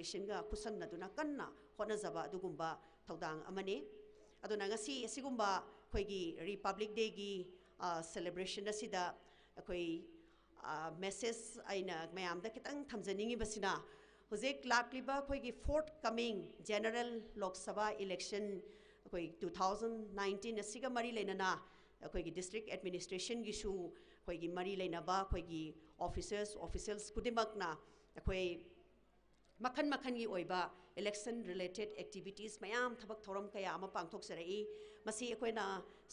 ꯁꯤꯡꯒ ꯈꯨꯠꯁꯝꯅꯗꯨꯅ ꯀꯟꯅ ꯍꯣꯠꯅꯖꯕ ꯑꯗꯨꯒꯨꯝꯕ ꯊꯧꯗꯥꯡ ꯑꯃꯅꯤ ꯑꯗꯨꯅ ꯉꯁꯤ ꯑꯁꯤꯒꯨꯝꯕ ꯑꯩꯈꯣꯏꯒꯤ ꯔꯤꯄꯕ꯭ꯂꯤꯛ ꯗꯦꯒꯤ ꯁꯦꯂꯦꯕ꯭ꯔꯦꯁꯟ ꯑꯁꯤꯗ ꯑꯩꯈꯣꯏ ꯃꯦꯁꯦꯖ ꯑꯩꯅ ꯃꯌꯥꯝꯗ ꯈꯤꯇꯪ ꯊꯝꯖꯅꯤꯡꯉꯤꯕꯁꯤꯅ ꯍꯧꯖꯤꯛ ꯂꯥꯛꯂꯤꯕ ꯑꯩꯈꯣꯏꯒꯤ fort coming general Lok Sabha election ꯑꯩꯈꯣꯏ 2019 ꯑꯁꯤꯒ ꯃꯔꯤ ꯂꯩꯅꯅ ꯑꯩꯈꯣꯏꯒꯤ ꯗꯤꯁꯇ꯭ꯔꯤꯛ ꯑꯦꯗꯃꯤꯅꯤꯁꯇ꯭ꯔꯦꯁꯟꯒꯤꯁꯨ ꯑꯩꯈꯣꯏꯒꯤ ꯃꯔꯤ ꯂꯩꯅꯕ ꯑꯩꯈꯣꯏꯒꯤ ꯑꯣꯐꯤꯁꯦꯜꯁ ꯈꯨꯗꯤꯡꯃꯛꯅ ꯑꯩꯈꯣꯏ ꯃꯈꯟ ꯃꯈꯟꯒꯤ ꯑꯣꯏꯕ ꯏꯂꯦꯛꯁꯟ ꯔꯤꯂꯦꯇꯦꯗ ꯑꯦꯛꯇꯤꯚꯤꯇꯤꯁ ꯃꯌꯥꯝ ꯊꯕꯛ ꯊꯧꯔꯝ ꯀꯌꯥ ꯑꯃ ꯄꯥꯡꯊꯣꯛꯆꯔꯛꯏ ꯃꯁꯤ ꯑꯩꯈꯣꯏꯅ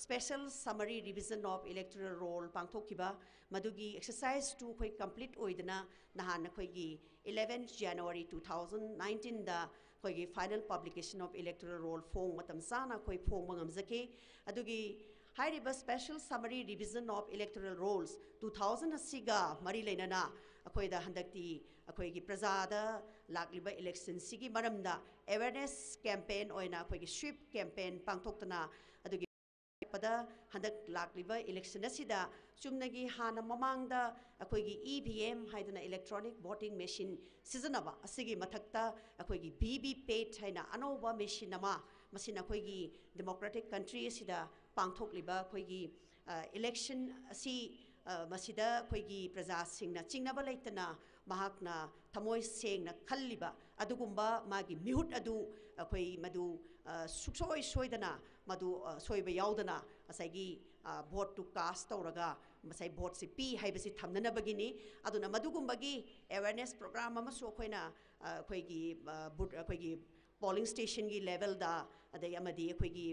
special summary revision of electoral roll ꯄꯥꯡꯊꯣꯛꯈꯤꯕ ꯃꯗꯨꯒꯤ ꯑꯦꯛꯁꯔꯁꯥꯏꯖꯇꯨ ꯑꯩꯈꯣꯏ ꯀꯝꯄ꯭ꯂꯤꯠ ꯑꯣꯏꯗꯅ ꯅꯍꯥꯟ ꯑꯩꯈꯣꯏꯒꯤ 11 ꯖꯅꯋꯥꯔꯤ 2019ꯗ ꯑꯩꯈꯣꯏꯒꯤ final publication of electoral roll ꯐꯣꯡ ꯃꯇꯝ ꯆꯥꯅ ꯑꯩꯈꯣꯏ ꯐꯣꯡꯕ ꯉꯝꯖꯈꯤ ꯑꯗꯨꯒꯤ ꯍꯥꯏꯔꯤꯕ special summary revision of electoral rolls 2000 ꯑꯁꯤꯒ ꯃꯔꯤ ꯂꯩꯅꯅ ꯑꯩꯈꯣꯏꯗ ꯍꯟꯗꯛꯇꯤ ꯑꯩꯈꯣꯏꯒꯤ ꯄ꯭ꯔꯖꯥꯗ ꯂꯥꯛꯂꯤꯕ ꯏꯂꯦꯛꯁꯟꯁꯤꯒꯤ ꯃꯔꯝꯗ ꯑꯦꯋꯦꯔꯅꯦꯁ ꯀꯦꯝꯄꯦꯟ ꯑꯣꯏꯅ ꯑꯩꯈꯣꯏꯒꯤ ꯁ꯭ꯋꯤꯞ ꯀꯦꯝꯄꯦꯟ ꯄꯥꯡꯊꯣꯛꯇꯅ ꯑꯗꯨꯒꯤ ꯄꯗ ꯍꯟꯗꯛ ꯂꯥꯛꯂꯤꯕ ꯏꯂꯦꯛꯁꯟ ꯑꯁꯤꯗ ꯆꯨꯝꯅꯒꯤ ꯍꯥꯟꯅ ꯃꯃꯥꯡꯗ ꯑꯩꯈꯣꯏꯒꯤ EVM ꯍꯥꯏꯗꯅ ꯏꯂꯦꯛꯇ꯭ꯔꯣꯅꯤꯛ ꯚꯣꯇꯤꯡ ꯃꯦꯁꯤꯟ ꯁꯤꯖꯤꯟꯅꯕ ꯑꯁꯤꯒꯤ ꯃꯊꯛꯇ ꯑꯩꯈꯣꯏꯒꯤ VVPAT ꯍꯥꯏꯅ ꯑꯅꯧꯕ ꯃꯦꯁꯤꯟ ꯑꯃ ꯃꯁꯤꯅ ꯑꯩꯈꯣꯏꯒꯤ ꯗꯦꯃꯣꯀ꯭ꯔꯦꯇꯤक ꯀꯟꯇ꯭ꯔꯤ ꯑꯁꯤꯗ ꯄꯥꯡꯊꯣꯛꯂꯤꯕ ꯑꯩꯈꯣꯏꯒꯤ ꯏꯂꯦꯛꯁꯟ ꯑꯁꯤ ꯃꯁꯤꯗ ꯑꯩꯈꯣꯏꯒꯤ प्रजाꯁꯤꯡꯅ ꯆꯤꯡꯅꯕ ꯂꯩꯇꯅ ꯃꯍꯥꯛꯅ ꯊꯃꯣꯏ ꯁꯦꯡꯅ ꯈꯜꯂꯤꯕ ꯑꯗꯨꯒꯨꯝꯕ ꯃꯥꯒꯤ ꯃꯤꯍꯨꯠ ꯑꯗꯨ ꯑꯩꯈꯣꯏ ꯃꯗꯨ ꯁꯨꯛꯁꯣꯏ ꯁꯣꯏꯗꯅ ꯃꯗꯨ ꯁꯣꯏꯕ ꯌꯥꯎꯗꯅ ꯉꯁꯥꯏꯒꯤ ꯚꯣꯠꯇꯨ ꯀꯥꯁ ꯇꯧꯔꯒ ꯉꯁꯥꯏ ꯚꯣꯠꯁꯤ ꯄꯤ ꯍꯥꯏꯕꯁꯤ ꯊꯝꯅꯅꯕꯒꯤꯅꯤ ꯑꯗꯨꯅ ꯃꯗꯨꯒꯨꯝꯕꯒꯤ ꯑꯦꯋꯦꯔꯅꯦꯁ ꯄ꯭ꯔꯣꯒ꯭ꯔꯥꯝ ꯑꯃꯁꯨ ꯑꯩꯈꯣꯏꯅ ꯑꯩꯈꯣꯏꯒꯤ polling station की level दा अदे अमदी अखोई की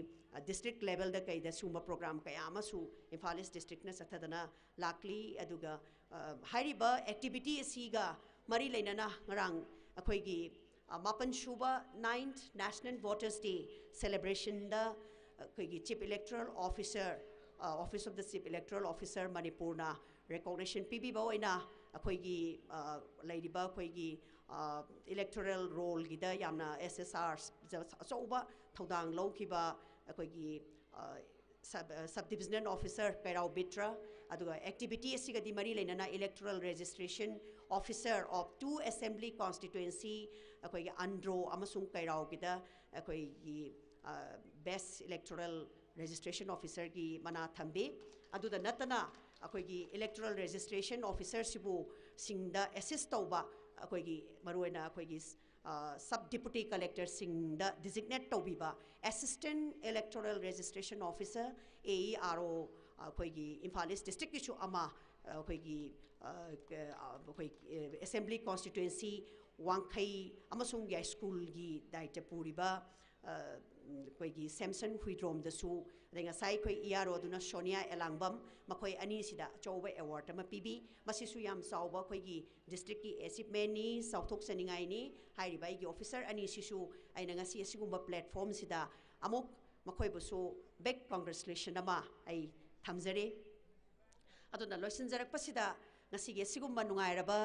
district level दा कई दा सुमा program कया आमसु इम्फाल ईस्ट district ने सत्थदना लाकली अदुगा हाइरिबा activity असीगा मरी लेना ngरang अखोई की मापन शुबा 9th National Voters Day celebration दा अखोई की Chief Electoral Officer Office of the Chief Electoral Officer Manipurna recognition PB बावइना अखोई की लाइरिबा अखोई की electoral role gida yamna SSR achouba thodang lawkiba akoigi sub divisional officer Kairao Bitra aduga activity asigadi mari lenana electoral registration officer of 2 assembly constituency akoigi Andro amasung Kairao gida akoigi best electoral registration officer gi mana thambe aduda natana akoigi electoral registration officer sibu singda assist tauba अखोगी मरुएना अखोगी sub deputy collector सिंगदा designate तौबीबा assistant electoral registration officer AERO अखोगी Imphal east district किछु अमा अखोगी assembly constituency वांखई अमसुंग याई school की दायित्व पूरीबा अखोगी सैमसन हुइद्रोम दसु अदेंगा साई खोई ERO दुना सोनिया एलांगबम मखोई अनी सिदा चौबा अवार्ड अमा पीबी मसिसु याम चावबा अखोगी डिस्ट्रिक्ट की अचीवमेंट नि साउथोक सनिंगाई हाइरिबा की ऑफिसर अनी सिसु आइना ngasi असिगुंबा प्लेटफॉर्म सिदा अमुक मखोई बसु बिग कांग्रेचुलेशन अमा आई थमजरे अदुना लोइसनजरक पसिदा ngasi ge असिगुंबा नुंगाइरबा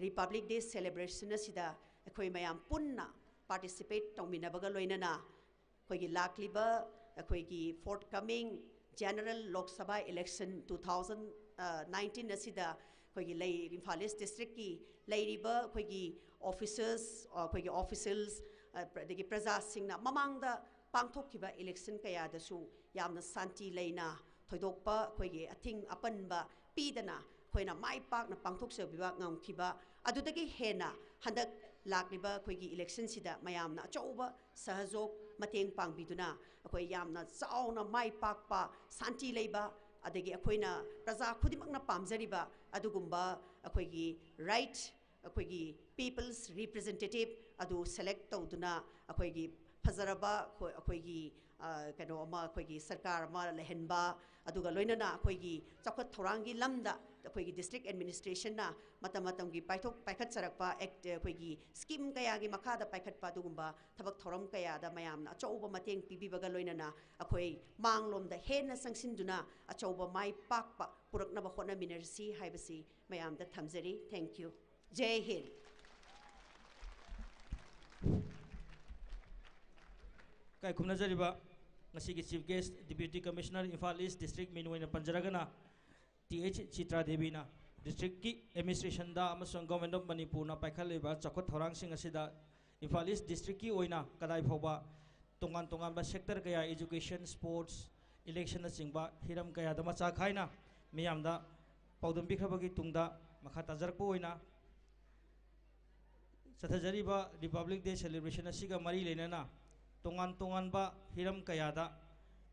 रिपब्लिक डे सेलिब्रेशन असिदा अखोई मयाम पुन्ना पार्टिसिपेट तौमिनबगा लोइनना अखोई लाक्लिबा अखोई फोर्थ कमिंग जनरल लोक सभा इलेक्शन 2019 असिदा अखोई लई इम्फाल ईस्ट डिस्ट्रिक्ट की लईरिबा अखोई ऑफिसर्स अखोई ऑफिशियल्स अदगी प्रजासिंगना ममांगदा पांगथोखिबा इलेक्शन कयादसु यामना शांति लेना थोइदोकपा अखोई अथिंग अपनबा पीदना अखोइना माई पाकना पांगथोकसबिबा ngamkhiba adudagi hena handak lakliba अखोई इलेक्शन सिदा मयामना अचौबा सहजोग मतेंग पांगबिदुना अखोई यामना चाउना माई पाकपा शांति लेबा अदगी अखोइना प्रजा खुदिमकना पामजरिबा अदुगुंबा अखोई राइट अखोई पीपल्स रिप्रेजेंटेटिव अदु सेलेक्ट तौदुना अखोई फजरबा अखोई कनो अमा अखोई सरकार अमा लेहनबा अदुगा लोइनना अखोई चौखत थौरांगी लमदा अखोई डिस्ट्रिक्ट एडमिनिस्ट्रेशन ना मतम मतम की पाइखत सरकपा एक्ट अखोई स्कीम कया की मखादा पाइखतपा अदुगुंबा थबक थौरम कयादा मयामना अचौबा मतेंग पीबीबगा लोइनना अखोई मांगलोमदा हेन्ना संगसिनदुना अचौबा माई पाकपा पुरकनबा होटनामिनरसी हाइबसी मयामदा थमजरी थैंक यू जय Hind kai khumna jariba ngasi ki chief guest deputy commissioner Imphal East district minwaina panjaragana TH Chitra Devi na district ki administration da amasung government of Manipur na paikhaliba chakot thorang sing asida Imphal east district की ओइना कदाई फाउबा तोंगान तोंगान बा sector कया education sports election चिंबा Hiram कया the मचा खाइना मियामदा पाउदम बिखरबगी तुंगदा मखा ताजरकपो ओइना चथजरीबा Republic day celebration असिगा मरी लेना तोंगान तोंगान बा Hiram कयादा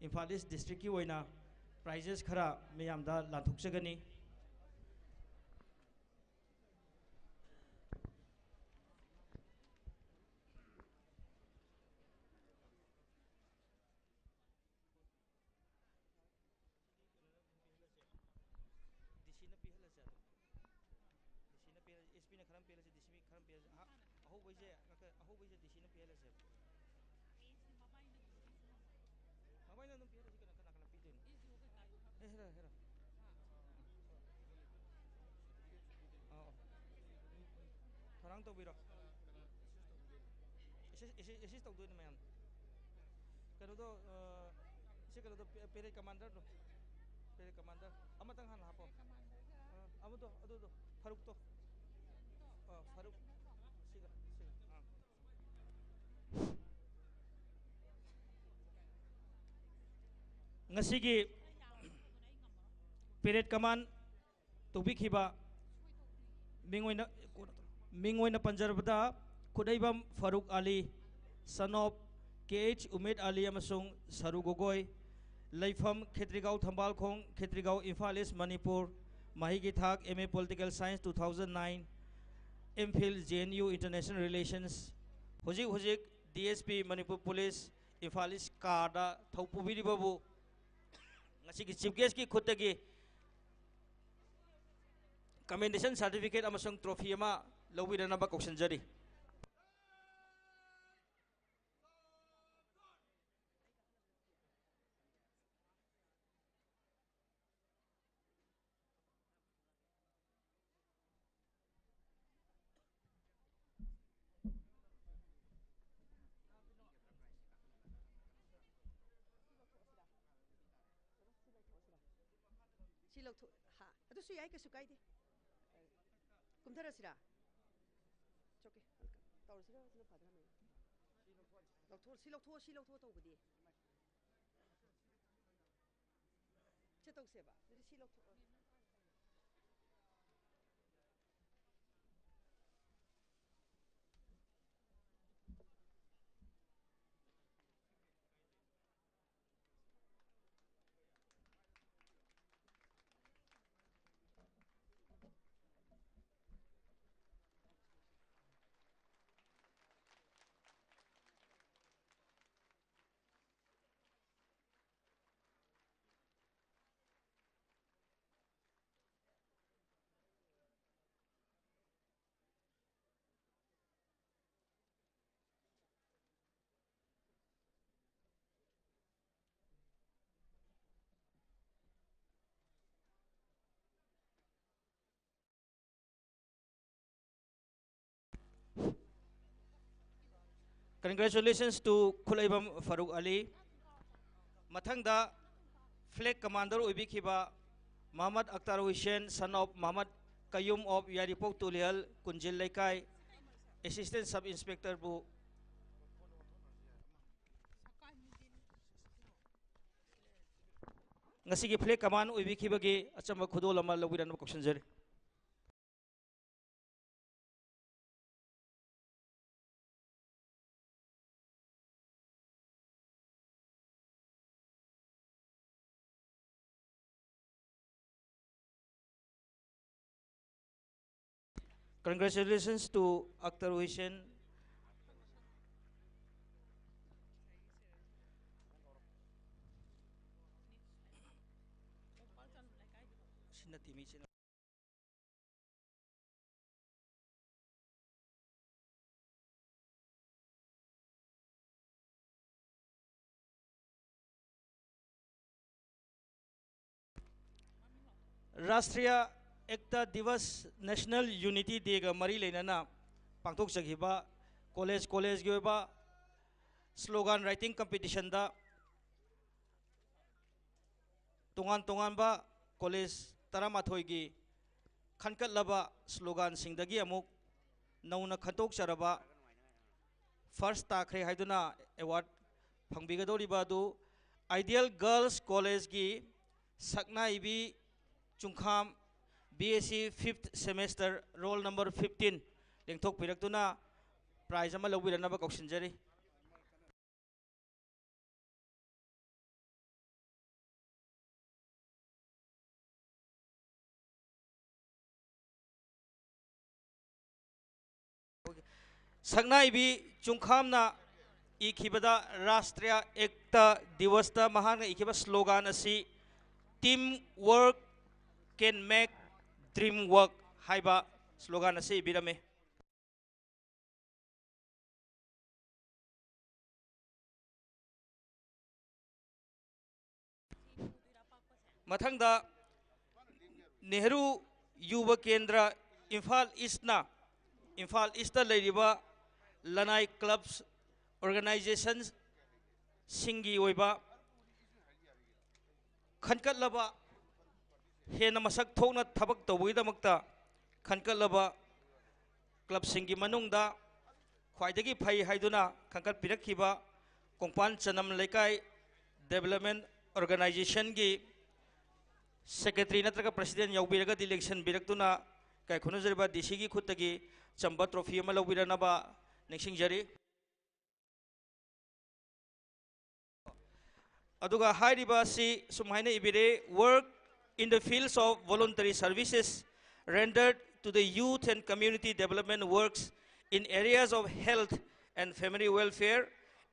Imphal east district की ओइना प्राइजेस खरा मियामदा लाथुकजगनी थोरांग तौबीरो एसिस तौदोइन मैम कनोदो इसे कनोदो पेरेड कमांडर दो पेरेड कमांडर अमतंग हान हापो अमदो अदोदो फारूक तो फारूक सिगा सिगा ngasi पेरेड कमान तौबीखिबा मिंगोइना पंजरबदा खुदैबम फारूक अली सनोप KH उमेद अली अमसुंग सरू गोगोई लैफम खेत्रीगांव थंबालखोंग खेत्रीगांव इम्फाल ईस्ट मणिपुर माहिगी थाक MA political science 2009 MPhil JNU international relations होजिक होजिक DSP Manipur police Imphal east कार्ड थौपुबिरिबबु ngasi चीफ गेस्ट की खुदगी कमेंडेशन सर्टिफिकेट अमसुंग ट्रॉफी अमा लौबिरनबा कौशनजरी हाँ अदुसु याई कसु काइदे कुमथरसिरा चोके तौरसिरा सिना फादरा मे लौथो तौबदी से तौसेबा सी लौथो Congratulations to Khulaibam Farooq Ali. Mathangda flag commander Ubikhiba Muhammad Akhtar Hussain, son of Muhammad Qayyum of Yaripok Tulial, Kunjil Laikai, Assistant Sub Inspector Bu. Ngasigi flag command Ubikibagi, Achamba Kudolama Lawiran Kokshanjari. Congratulations to Akhtar Hussain. राष्ट्रीय एकता दिवस national unity day का मरी लेना पांथोक जगीबा college की ओइबा slogan writing competition दा तोंगान बा college तरामाथोई की खनकटलबा slogan सिंगदगी अमुक नौना Khatok चरबा first takre haiduna award phangbigadoriba adu Ideal Girls College gi Sakna Ibi Chungkham BSc 5th semester roll number 15 lengthok piraktuna prize ama lawbiranaba kauksinjari Sakna Ibi Chungkhamna ikibada Rashtriya Ekta Divasta Mahana ikiba slogan asi team work can make dream work haiba slogan asi ibirame mathangda Nehru Yuva Kendra Imphal East na leiriba Lanai clubs organizations singi oiba khankatlaba hena masak thokna thabak tawidamukta khankatlaba club singi manungda khwaidagi phai haiduna khankat pirakhiba Kongpan Chanam Lekai Development Organization gi secretary natraga president yaubiraga election biraktuna kai khunujariba DC gi khutagi chamba trophy ama lawbiranaba nexingjari aduga hairiba si sumhaina ibire work in the fields of voluntary services rendered to the youth and community development works in areas of health and family welfare,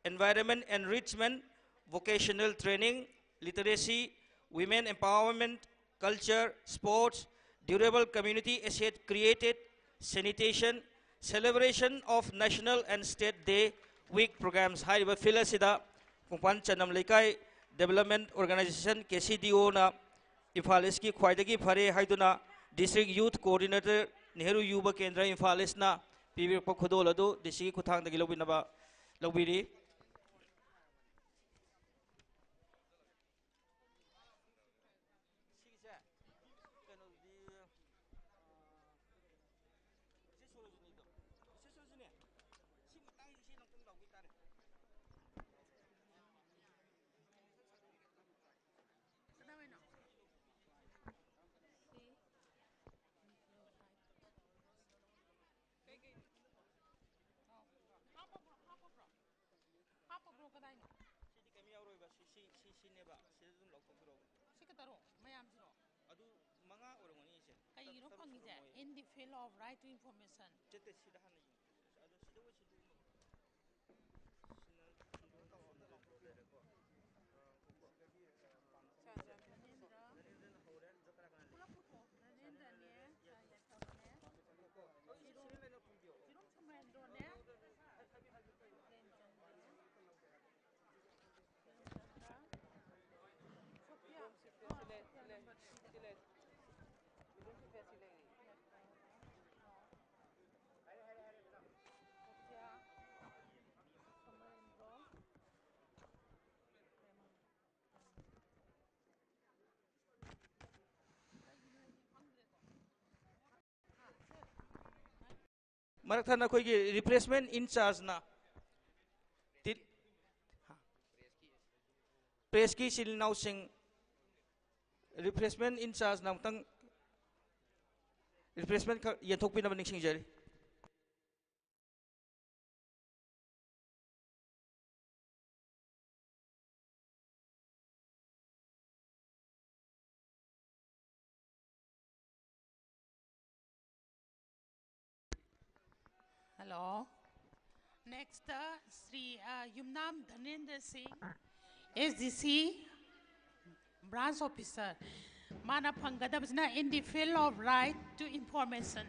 environment enrichment, vocational training, literacy, women empowerment, culture, sports, durable community asset created, sanitation, celebration of national and state day week programs. Hairiba filasida Kongpan Chanam Lekai Development Organization KCDO na Imphal East ki khwaidagi phare haiduna District Youth Coordinator Nehru Yuva Kendra Imphal East na pibirpa khudol adu district khuthangdagi lobinaba lobiri in the field of right to information. Marathana koi ki replacement in charge na press ki sil now sing replacement in charge na tang replacement ka yathok pina baning singjari Hello. Next, Sri Yumnam Dhanendra Singh, SDC branch officer. Mana Pangadabzna in the field of right to information.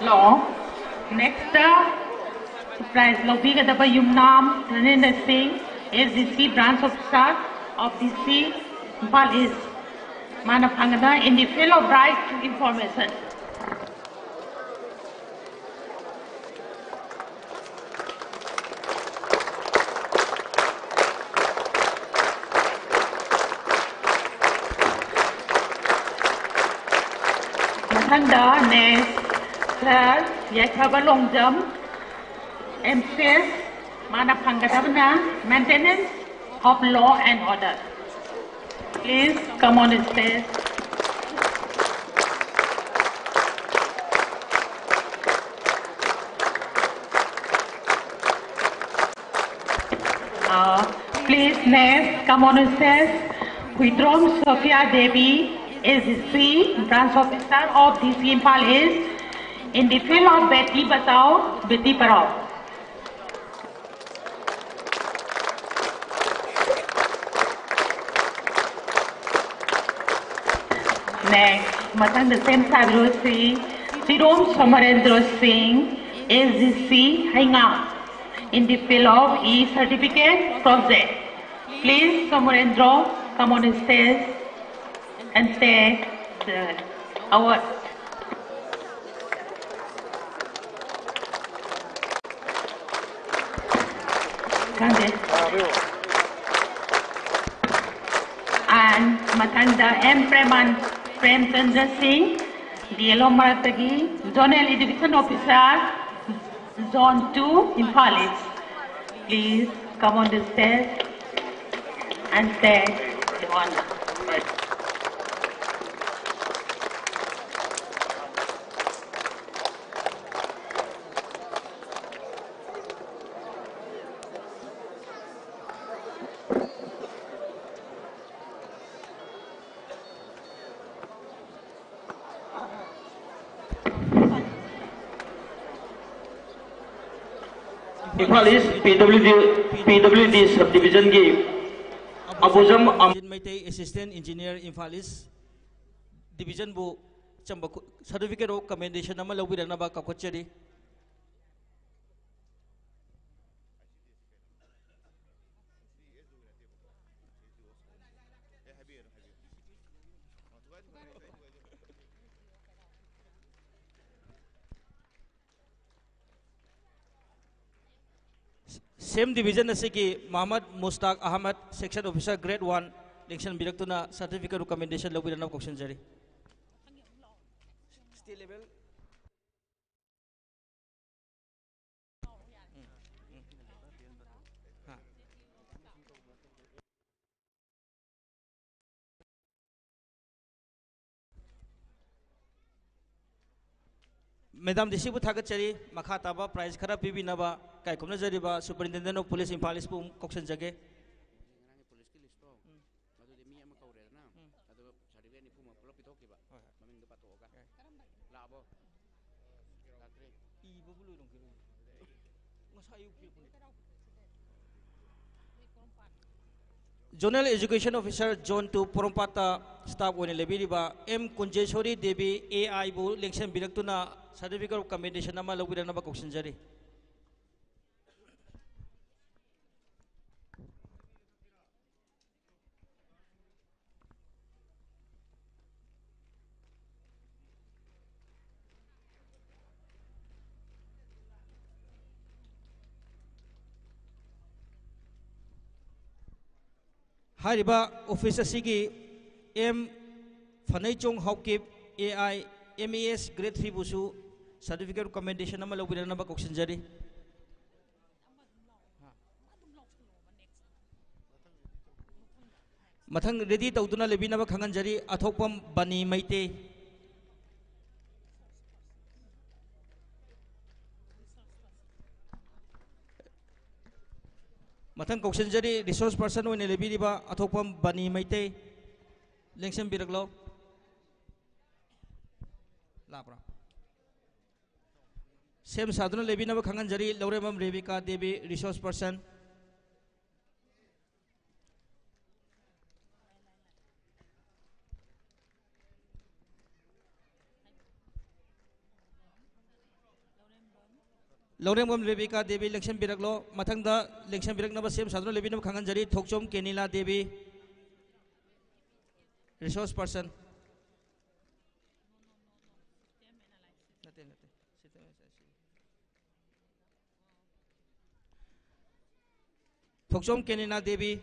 Law. Next, prize Lobigadaba Yumnam Ranendra Singh, SDC branch officer of DC Impal East. Manapangada in the field of right to information. Matanda next, Sir Yakaba Longjam, MCS Manapangada maintenance of law and order. Please come on the stage. Please next come on the stage. Widrom Sophia Devi is the branch officer of DC Impal East in the field of Beti Batao, Beti Parao. Next, Matang the same Sabrosi, Sirom Somarendra Singh, SDC Haingam, in the field of E-Certificate Project. Please, Somarendra, come on the stage and take the award. And Matanda M. Premchandra Singh, DLO Maratagi, Zonal Education Officer, Zone 2, Impal East. Please come on the stage and take the honor. Impal East PWD subdivision की Abujam Meitei Assistant Engineer Impal East Division bu chamba certificate of commendation nama lawirana ba kakwachari. Same division nasi ki Muhammad Mustaq Ahmad Section Officer Grade 1 Lection Biraktuna Certificate Recommendation Lawirana Kokshan Jari. Still level. Madam Disibu Thagat Chari Makhataba Prize Khara Pibi Naba Kai Kumna Jariba Superintendent of Police Impal East Pum Kokshan Jage. Zonal Education Officer Zone 2 Porompata Staff One Lebiriba M Kunjeshwari Devi AI Bu Lection Biraktuna Certificate of Commendation Nama Lawirana ba Kokshan Jari. Hariba Office Sigi M Fanaichong Hawkip AI MES Grade 3 Busu Certificate of Commendation Nama Lawirana ba Kokshan Jari. Mathang ready tauduna lebina ba khangan jari athokpam Bani Maite. Mathang Kokshan Jari resource person one lebiriba athokpam Bani Maite. Lection Biraglo. Labra. Same Saduna lebina ba khangan jari Lauremam Revika Devi resource person. Loremgam Rebecca Devi election biraklo mathangda election biraknaba sem sadro lebinab khanganjari Thokchom Kenila Devi resource person. Thokchom Kenila Devi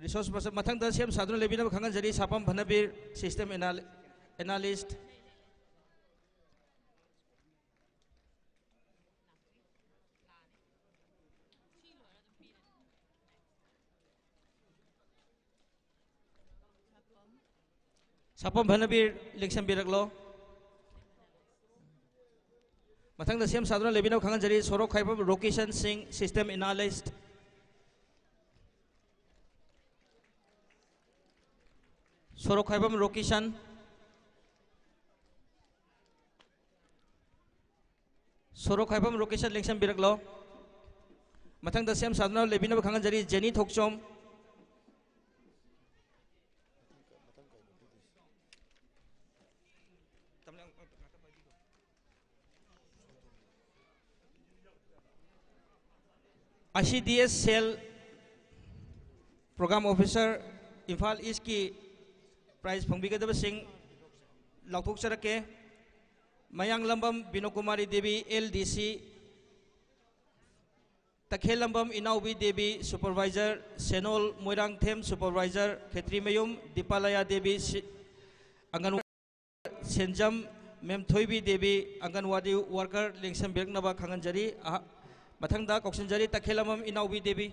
resource person mathangda sem sadro lebinab khanganjari Sapam Bhanabir system analyst. Sapam Bhanabir election biraklo mathang da sem sadron lebinab khanganjari Sorok Khaibam Rokishan Singh system analyst. Sorok Khaibam Rokishan election biraklo mathang da sem sadron lebinab khanganjari Jenny Thokchom. ICDS Cell Program Officer Imphal East की prize फंगबिगदब Singh लाउथोकचरके मयांग Lambam बिनो Kumari Devi LDC तखेल Lambam इनाउबी Devi supervisor सेनोल Moirang them supervisor खेत्रीमयुम दीपालया Devi anganwadi सेंजम मेमथोइबी Devi anganwadi worker लेंसम बिरकनबा खांगनजरी मथंगदा कौशनजरी तखेलमम इनाउबी Devi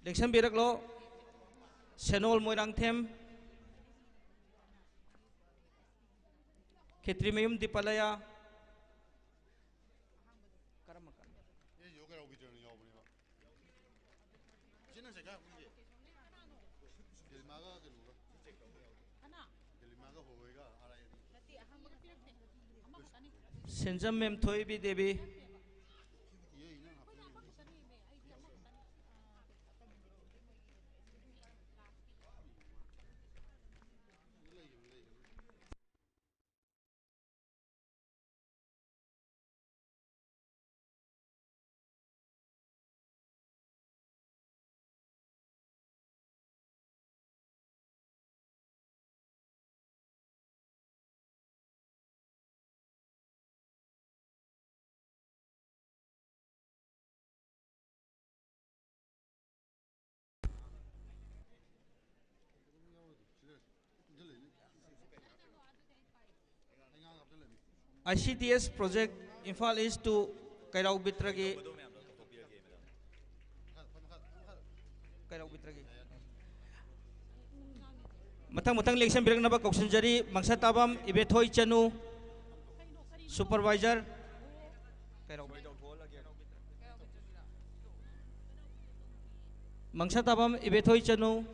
लेक्शन बिरकलो सेनोल Moirang them खेत्रीमयुम दीपालया सेंजम मेमथोइबी Devi ICDS project Imphal East to Kairau Bitragi matang election biraknaba Kauksanjari Mangsa Tabam Ibethoi Chanu supervisor Mangsa Tabam Ibethoi Chanu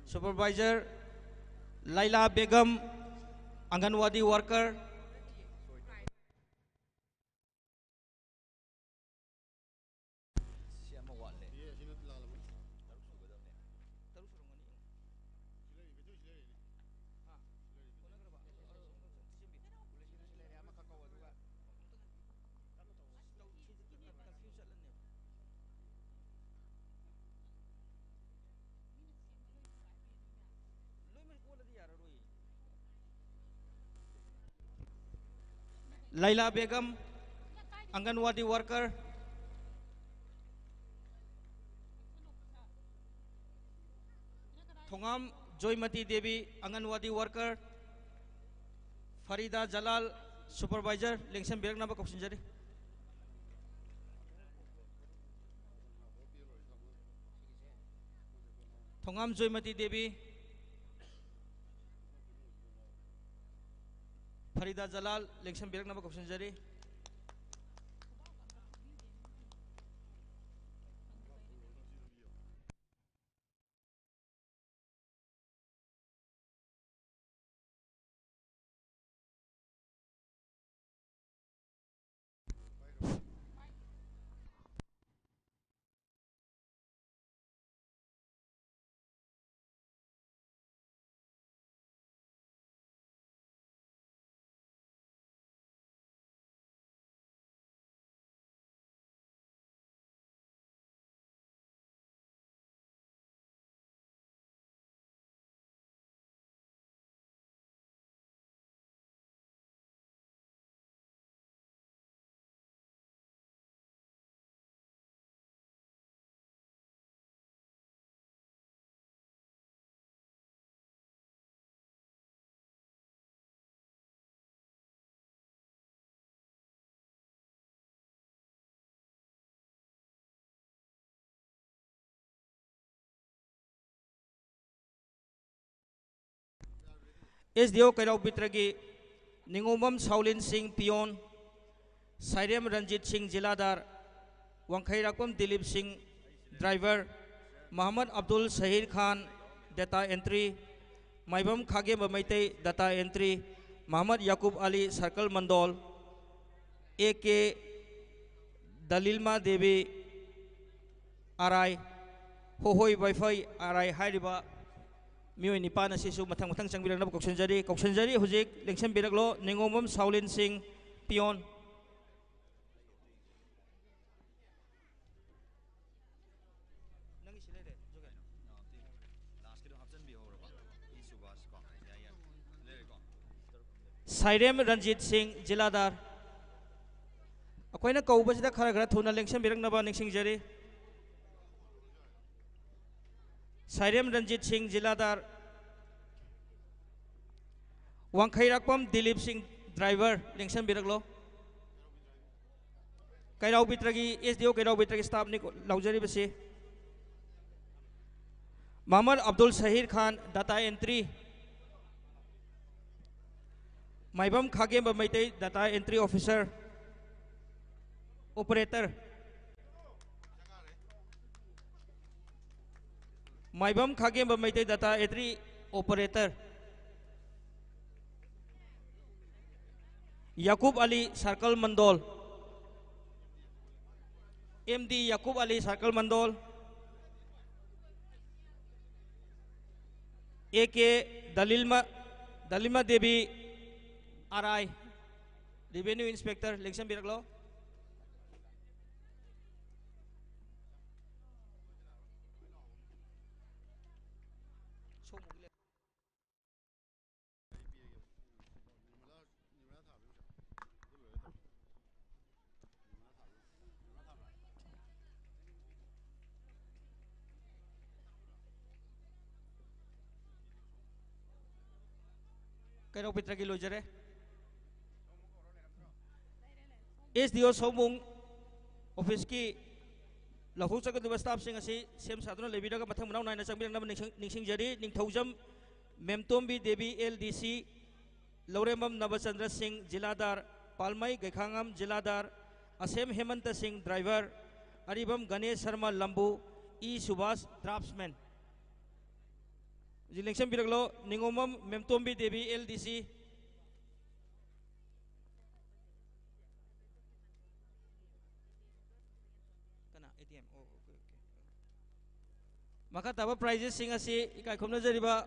supervisor Laila Begum Anganwadi worker Laila Begum Anganwadi worker Thongam Joymati Devi Anganwadi worker Farida Jalal supervisor Lengsam Biraknaba Kauksanjari Thongam Joymati Devi Farida Jalal Lengsam Biraknaba Kauksanjari SDO Kairau Bitragi Ningomam Shaolin Singh Pion Sairem Ranjit Singh Jiladar Wangkhairakom Dilip Singh Driver Muhammad Abdul Sahir Khan Data Entry Maibam Khage Bamaitei Data Entry Muhammad Yaqub Ali Circle Mandol AK Dalilma Devi Arai Hohoi Wi-Fi Arai Hariba Mioi Nipana Sisu Matang Matang Changbirang Nab Koksanjari Hujik Lengsem Biraklo Ningomam Shaolin Singh Pion Sairem Ranjit Singh Jiladar Akoina Kaubasida Khara Thuna Lengsem Birang Naba Ningsingjari Sairem Ranjit Singh Jiladar Wangkhairakpam Dilip Singh Driver Lengsem Biraklo Kairau Bitragi SDO Kairau Bitragi Staff ni Laujari Basi Muhammad Abdul Sahir Khan Data Entry Maibam Khagem Bamaitei Data Entry Officer Operator Maibam Khagem Bamaitei Data Entry Operator Yaqub Ali Circle Mandol MD Yaqub Ali Circle Mandol AK Dalilma Devi Arai Revenue Inspector Lengsem Biraklo Kairau Bitragi Lojare SDO Somung Office ki Lahu Chakadu Staff Sing Asi Sem Saduna Levida Matang Manau Nine Sambir Nam Ningsing Jari Ning Thaujam Memtombi Devi LDC Lauremam Nabachandra Singh Jiladar Palmai Gekhangam Jiladar Asem Hemanta Singh Driver Aribam Ganesh Sharma Lambu E Subhas Draftsman Lengsem Biraklo Ningomam Memtombi Devi LDC Maka taba prizes sing asi ikai khomna jariba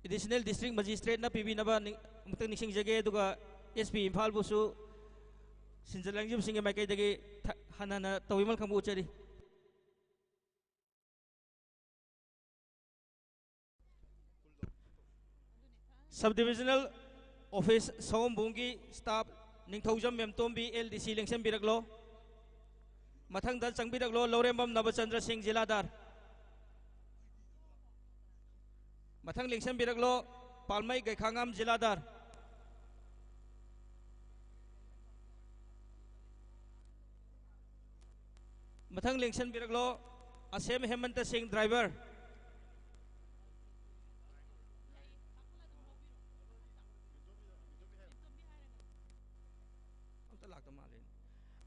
additional district magistrate na PB na ba mutang nising jage duga SP Imphal busu sinjalangjim singe mai kai dagi hanana tawimal khambu chari Subdivisional Office Sombungi Staff Ningthaujam Memtombi LDC Lengsem Biraklo Mathang Dal Changbiraklo Lauremam Nabachandra Singh Jiladar Mathang Lengsem Biraklo Palmai Gekhangam Jiladar Mathang Lengsem Biraklo Asem Hemanta Singh Driver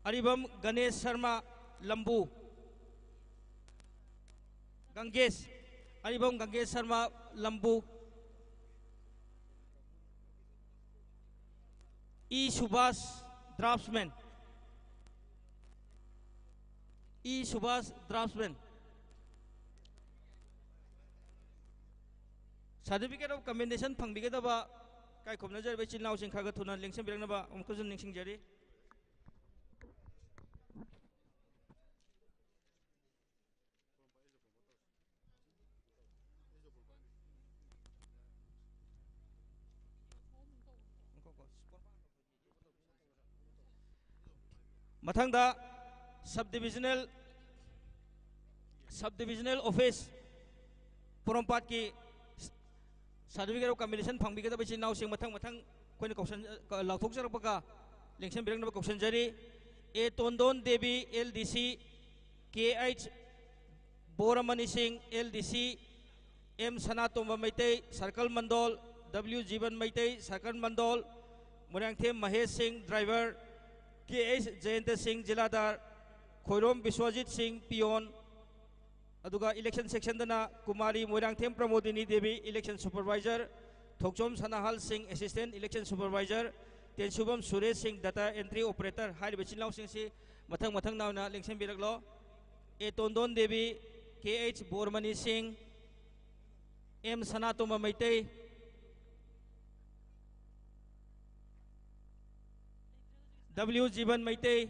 Aribam Ganesh Sharma Lambu Ganges Aribam Ganges Sharma Lambu E Subhas Draftsman E Subhas Draftsman Certificate of Commendation Pangbigaba Kai Komnajar Bachin Now Sing Kagatuna Linksem Biranaba Umkuzun Ningsing Jerry Mathangda subdivisional office Porompat ki certificate of combination Pangbigata Bachin Now Sing Mathang Kwen Kausan Lautok Sarapaka Linksem Biranaba Kausan Jerry A Tondon Devi LDC KH Boramani Singh LDC M Sanatomba Maitei Circle Mandol, W Jiban Maitei Circle Mandol, Murangthem Mahesh Singh Driver, KH Jayanta Singh Jiladar, Khoirom Biswajit Singh Pion, Aduga Election Section Dana Kumari Murangthem Pramodini Devi Election Supervisor, Thokchom Sanahal Singh Assistant Election Supervisor, Tenshubam Suresh Singh Data Entry Operator, High Bachinlaw Singh Si, Matang Nauna, Election Biraglo, A Tondon Devi, KH Bormani Singh, M Sanatoma Maitei, W Jiban Maitei,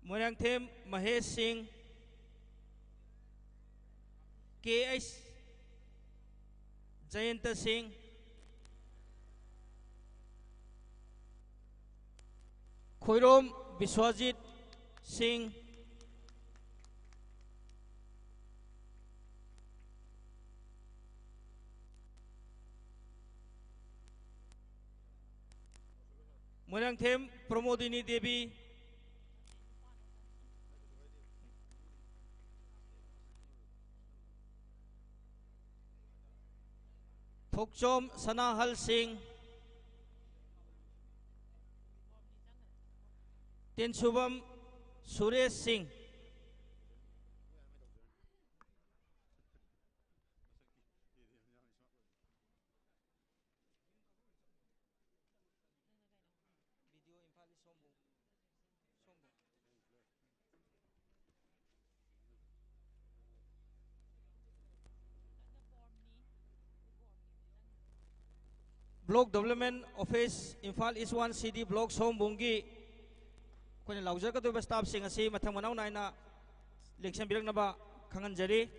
Murangthem Mahesh Singh, KH Jayanta Singh, Khoirom Biswajit Singh, Murangthem Pramodini Devi, Thokchom Sanahal Singh, Tenshubam Suresh Singh, Block Development Office, Imphal East 1 CD Block Sombungi, Kone Laujar ka tuba staff sing asi matang manaw na election bilang na ba kangan jari.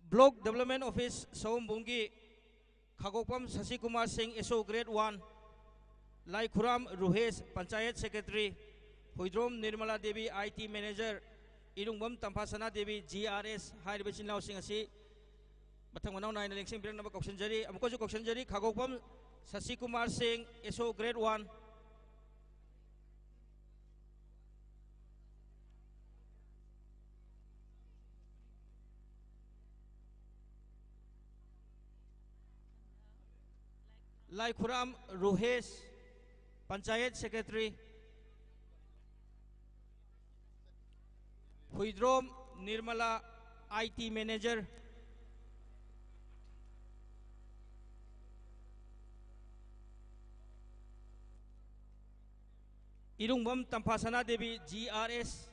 Block Development Office Sombungi, Khagokpam Sasi Kumar Singh SO Grade 1, Lai Khuram Ruhesh Panchayat Secretary, Huidrom Nirmala Devi IT Manager, Irungbam Tampasana Devi GRS High Bachin Lao Singh Asi, Batang Manaw na election bilang na ba Kaukshan Jari, Amuko Kaukshan Jari, Khagokpam Sasi Kumar Singh SO Grade 1, Lai Khuram Ruhesh Panchayat Secretary, Huidrom Nirmala IT Manager, Irungbam Tampasana Devi GRS,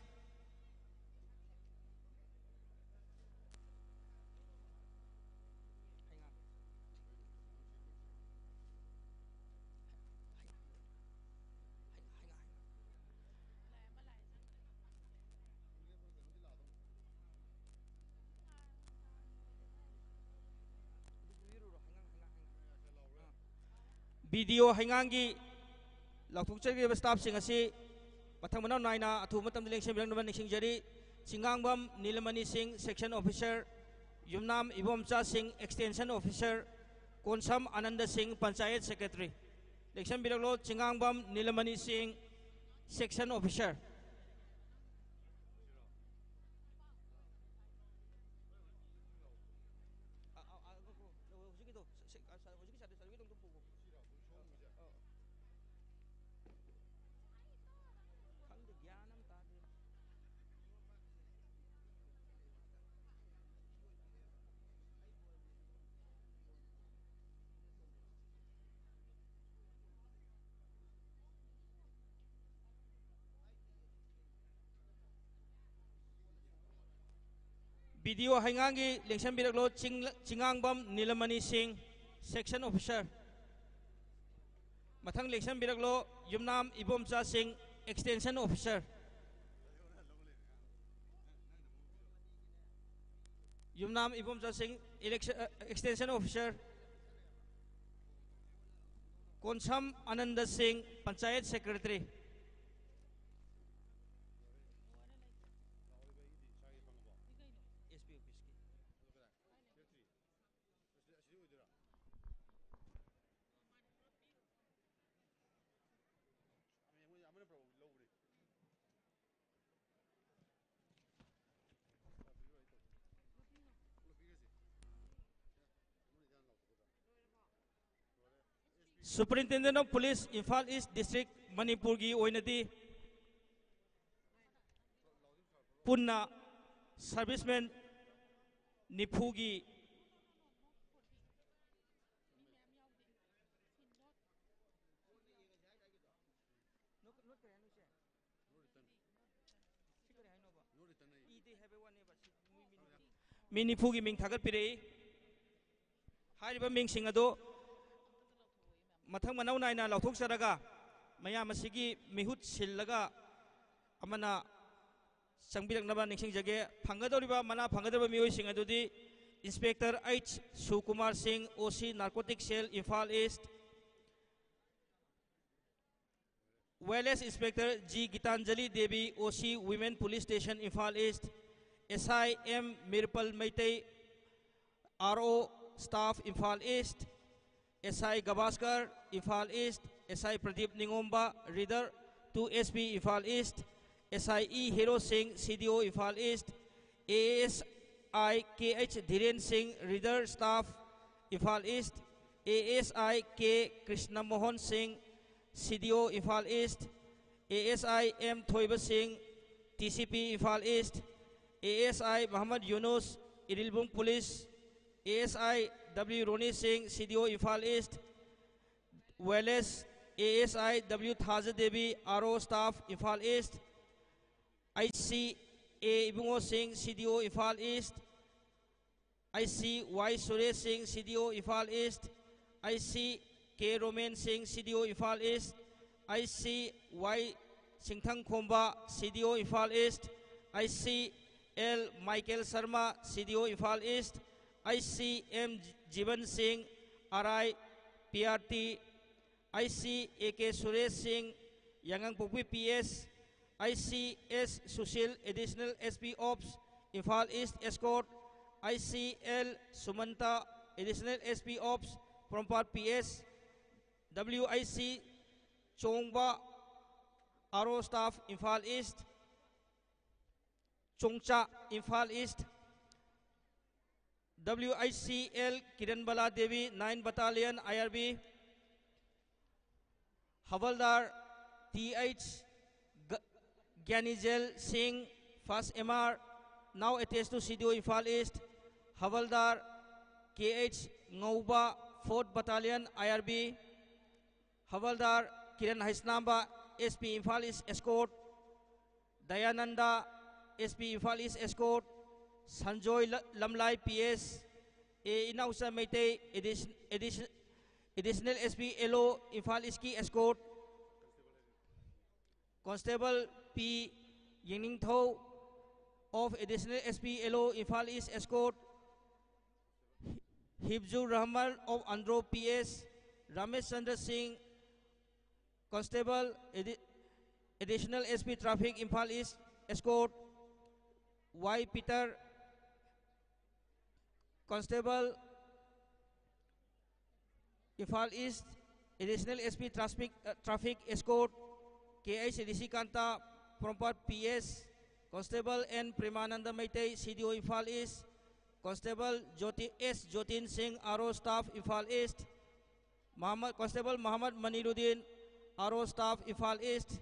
BDO Hangangi Lautukchagi staff sing asi Matang Manaw na Athu Matam election bilang naman Singh Jari, Singangbam Nilamani Singh Section Officer, Yumnam Ibomcha Singh Extension Officer, Konsam Ananda Singh Panchayat Secretary. Election bilang lo Singangbam Nilamani Singh Section Officer. BDO Hangangi election bilang lo Singangbam Nilamani Singh Section Officer. Matang election bilang lo Yumnam Ibomcha Singh Extension Officer. Yumnam Ibomcha Singh Extension Officer Konsam Ananda Singh, Panchayat Secretary. Superintendent of Police, Imphal East District, Manipur gi oinadi punna servicemen nifu gi minifu gi ming thagat pirei hariba ming sing ado mathang manau naina lauthok saraga mayam asigi mihut sillaga amana sangbiraknaba ningsing jage phangadoriba mana phangadaba mioi sing adudi Inspector H Sukumar Singh, OC Narcotic Cell, Imphal East, Wellness Inspector G Gitanjali Devi, OC Women Police Station, Imphal East, SI M Mirpal Maitei, RO Staff, Imphal East, SI Gavaskar, Imphal East, SI Pradeep Ningomba, Reader 2SP, Imphal East, SIE Hero Singh, CDO, Imphal East, ASI KH Dhiren Singh, Reader Staff, Imphal East, ASI K Krishna Mohan Singh, CDO, Imphal East, ASI M Thoiba Singh, TCP, Imphal East, ASI Muhammad Yunus, Irilbung Police, ASI W Roni Singh, CDO, Imphal East, Wellness, ASI W Thaja Devi, RO Staff, Imphal East, IC A Ibungo Singh, CDO, Imphal East, IC Y Suresh Singh, CDO, Imphal East, IC K Roman Singh, CDO, Imphal East, IC Y Singthang Khomba, CDO, Imphal East, IC L Michael Sharma, CDO, Imphal East, IC M Jivan Singh, RI PRT, IC AK Suresh Singh, Yangang Pukwi PS, IC S Sushil, Additional SP Ops, Imphal East Escort, ICL Sumanta, Additional SP Ops, Prompart PS, WIC Chongba, RO Staff, Imphal East, Chongcha, Imphal East, WICL Kiranbala Devi, 9 Battalion, IRB, Havaldar TH Gyanijel Singh, 1st MR, now attached to CDO, Imphal East, Havaldar KH Ngauba, 4th Battalion, IRB, Havaldar Kiran Haisnamba, SP, Imphal East Escort, Dayananda, SP, Imphal East Escort, Sanjoy Lamlai PS, A Inausa Meitei, Additional SP LO, Imphal East Ki Escort, Constable P Yingning Tho of Additional SP LO, Imphal East Escort, Hibzur Rahman of Andro PS, Ramesh Chandra Singh, Constable Additional SP Traffic, Imphal East Escort, Y Peter, Constable Imphal East, Additional SP Traffic Escort, KH Rishikanta, Prompart PS, Constable N Premananda Maitei, CDO, Imphal East, Constable S Jotin Singh, RO Staff, Imphal East, Constable Muhammad Maniruddin, RO Staff, Imphal East,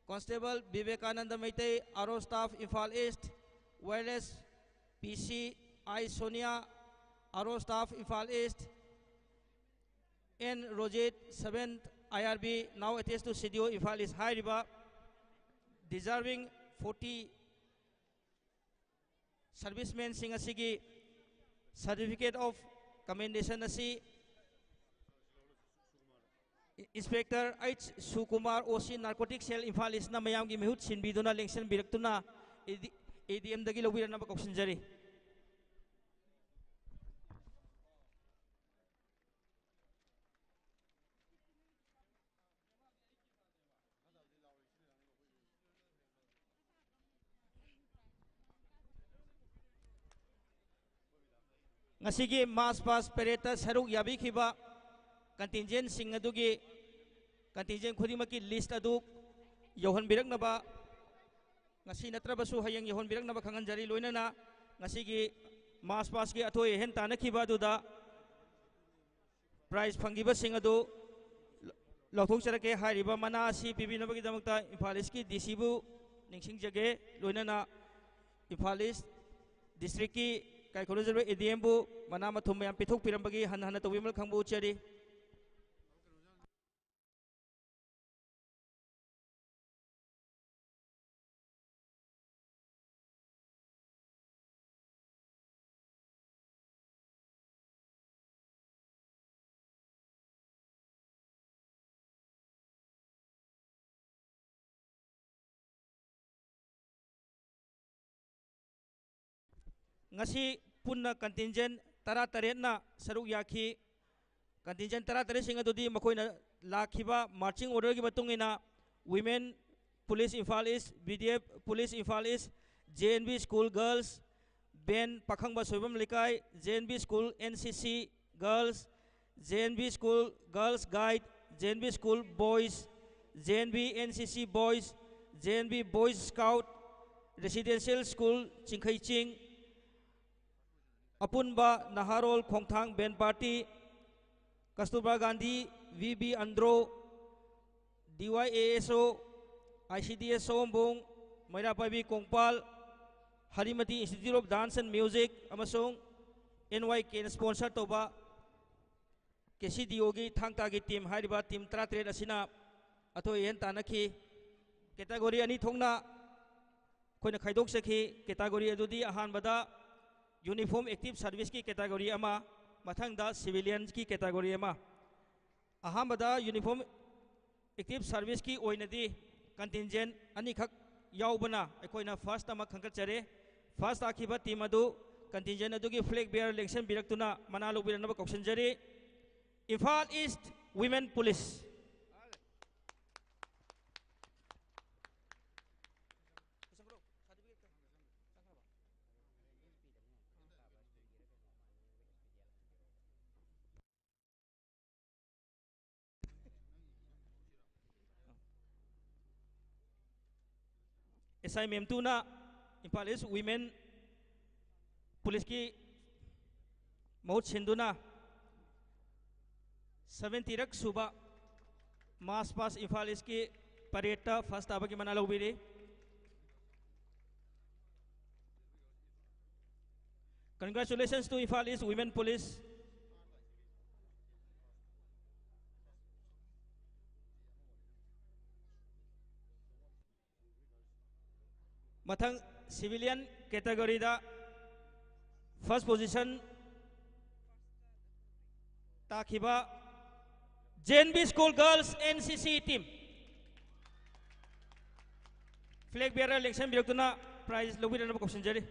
Constable Vivekananda Maitei, RO Staff, Imphal East, Wireless PC I Sonia, RO Staff, Imphal East, N Rojit, 7th IRB, now attached to CDO, Imphal East. High River, deserving 40 servicemen sing asigi certificate of commendation asi Inspector H Sukumar, OC Narcotic Cell, Imphal East na mayam gi mehut sinbiduna lengsen biraktuna ADM dagi lobira na bakoksinjari. ngasi mass pass pereta saruk yabi khiba contingent sing adugi contingent khudimaki list adu yohan birak naba ngasi natrabasu hayang yohan birak naba khangan jari loinana ngasi gi mass pass gi athoi hen tana khiba duda prize phangiba sing adu lauthok charake hairiba mana si pibi nabagi damakta Imphal East ki DC bu ningsing jage loinana Imphal East district ki kaikholu jarba ADM bu mana mathum mayam pithok pirambagi han han tobimal khangbu chari ngasi punna contingent tara taret na saruk yakhi contingent tara taret sing adudi makoina lakhiba marching order gi matungina women police Imphal East BDF police Imphal East JNB school girls ben pakhangba soibam likai JNB school NCC girls JNB school girls guide JNB school boys JNB NCC boys JNB boys scout residential school Chingkhai Ching Apunba Naharol Khongthang Ben Party Kasturba Gandhi VB Andro DYASO ICDS Sombong Mairapabi Kongpal Harimati Institute of Dance and Music amasung NYK sponsor toba KCDO gi thangta gi team hariba team 33 asina athoi hen tanakhi category ani thongna koina khaidok sakhi category adudi ahan bada uniform active service की category ama mathangda civilians की category ama ahamada uniform active service की oinadi contingent ani khak yaubana akoina first ama khangkat chare first akhiba team adu contingent adu की flag bearer election biraktuna manalu biranaba kausan jare Imphal East women police SIMM tu na Imphal East women police की mahut sinduna 70 rak suba mass pass Imphal East की parade first abagi manalo biri congratulations to Imphal East women police Mathang civilian category da first position takhiba JNB school girls NCC team flag bearer election biraktuna prize lobi ranaba question jari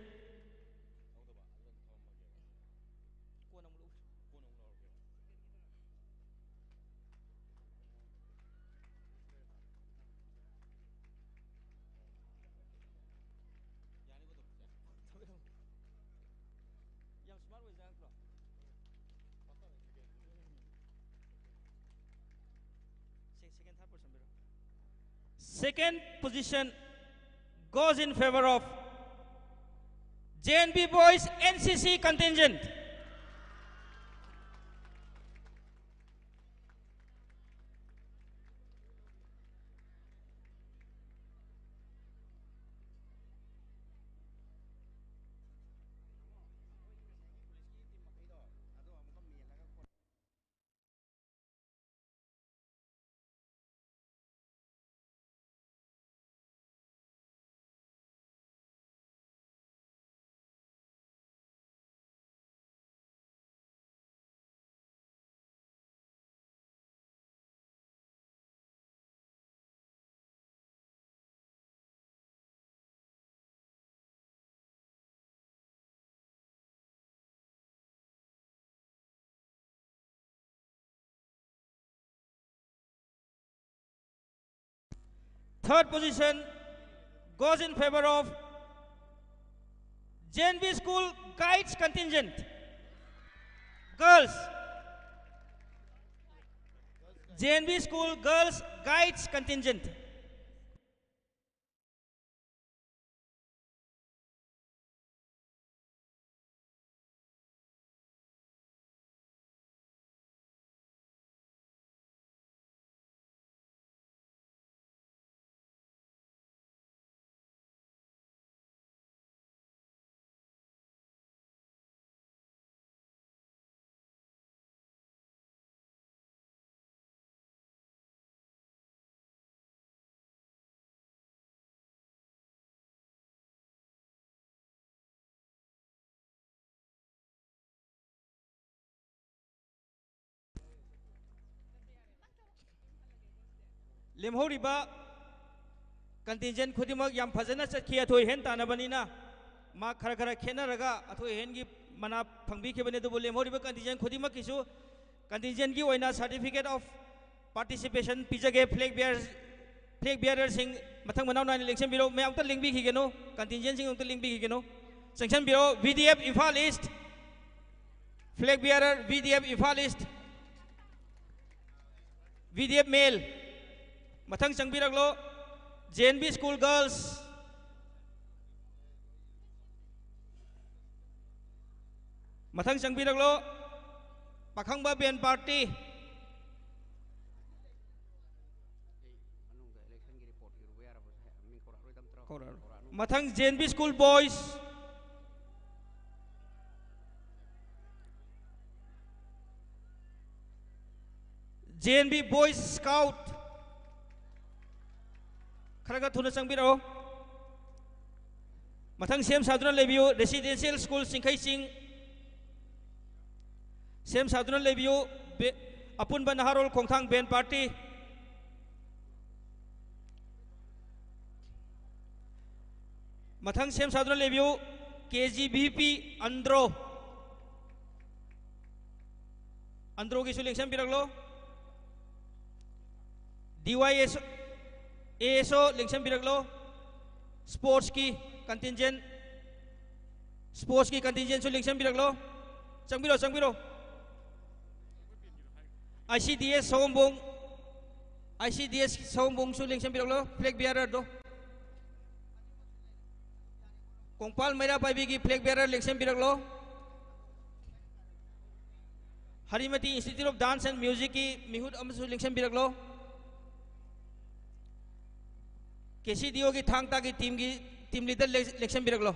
Second position goes in favor of JNB Boys NCC contingent. Third position goes in favor of JNB School Guides contingent. Girls. JNB School Girls Guides Contingent. Lemhoriba contingent खुदिमक याम फजना चखि अथोय हेन तानबनिना मा खरा खरा खेनरगा अथोय हेन की मना फंगबी खेबने दुबो लेमहरिबा contingent खुदिमक किसु contingent की ओइना certificate of participation पिजगे flag bearer Singh मथंग मनाव नाइन इलेक्शन बिरो मैं अमता लिंक भी खिगेनो contingent सिंह अमता लिंक भी खिगेनो sanction बिरो VDF Imphal East flag bearer VDF Imphal East VDF male Mathang Changbiraglo, JNB School Girls. Mathang Changbiraglo, Pakhangba Ben Party. Mathang JNB School Boys. JNB Boys Scout. खरगा थुना चंबिरो मथंग सेम साधुना लेबियो रेसिडेंशियल स्कूल सिंखै सिंह सेम साधुना लेबियो अपुनबा नहारोल खोंथांग बेन पार्टी मथंग सेम साधुना लेबियो KGBP अंद्रो की सिलेक्शन बिरगलो DYS ASO लिंक्शन बिरगलो स्पोर्ट्स की कंटिंजेंट सु लिंक्शन बिरगलो चंबिरो ICDS सोमबोंग सु लिंक्शन बिरगलो फ्लैग बेयरर दो कोंगपाल मैरा पाइबी की फ्लैग बेयरर लिंक्शन बिरगलो Harimati institute of dance and music की मिहुद अमसु लिंक्शन बिरगलो KCDO की थांगता की टीम लीडर इलेक्शन बिरगलो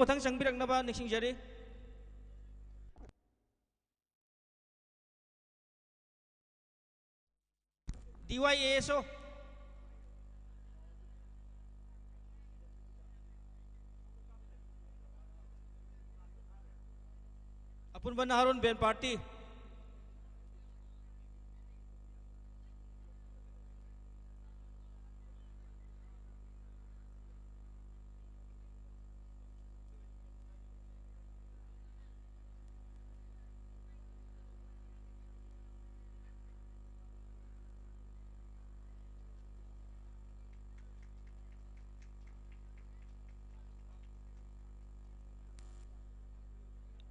मथंग चंबिरगनबा निसिंगजरी DYASO अपुनबा नहारोन बेन पार्टी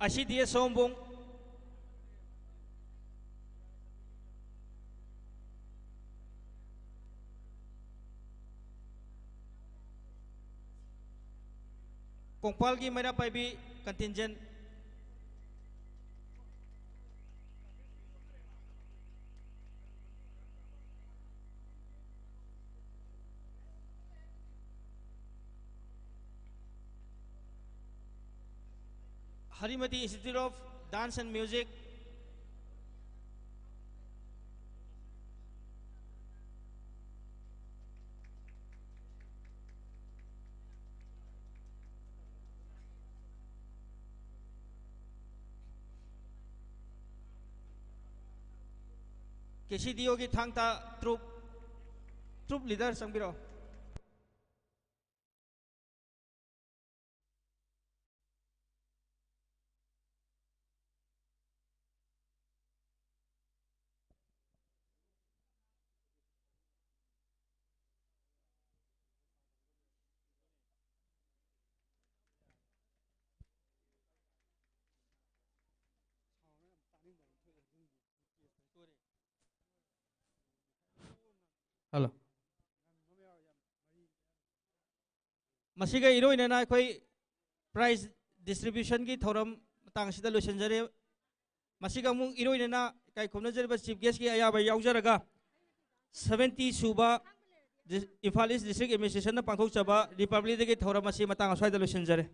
ICDS Sombong कोंगपाल की Meira Paibi contingent Harimati Institute of Dance and Music KCDO की थांगता ट्रुप लीडर संबिरो हेलो मसीगा इरोइनना अखोई प्राइज डिस्ट्रीब्यूशन की थौरम तांगसिदा लोइसनजरे मसीगा मुंग इरोइनना काई खोमनजरबा चीफ गेस्ट की अयाबा याउजरगा 70 सुबा इम्फाल ईस्ट डिस्ट्रिक्ट एडमिनिस्ट्रेशन पांथोकचबा रिपब्लिक के थौरम मसी मतंग अस्वाइदा लोइसनजरे